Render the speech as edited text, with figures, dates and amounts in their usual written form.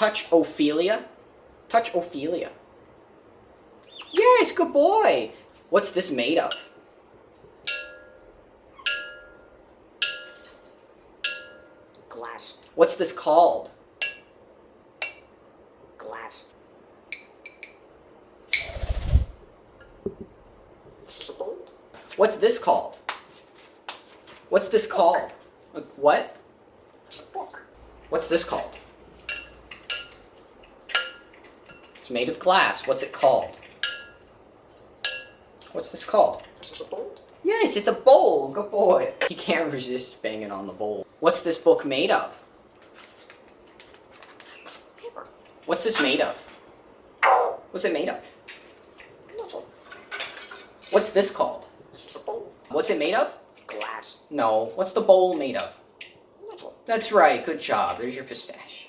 touch Ophelia? Touch Ophelia. Yes, good boy. What's this made of? Glass. What's this called? Glass. Is this a bowl? What's this called? What's this called? What? It's a book. What's this called? It's made of glass. What's it called? What's this called? Is this a bowl? Yes, it's a bowl. Good boy. He can't resist banging on the bowl. What's this book made of? Paper. What's this made of? What's it made of? Metal. What's this called? Is this a bowl? What's it made of? Glass. No. What's the bowl made of? Metal. That's right. Good job. There's your pistache.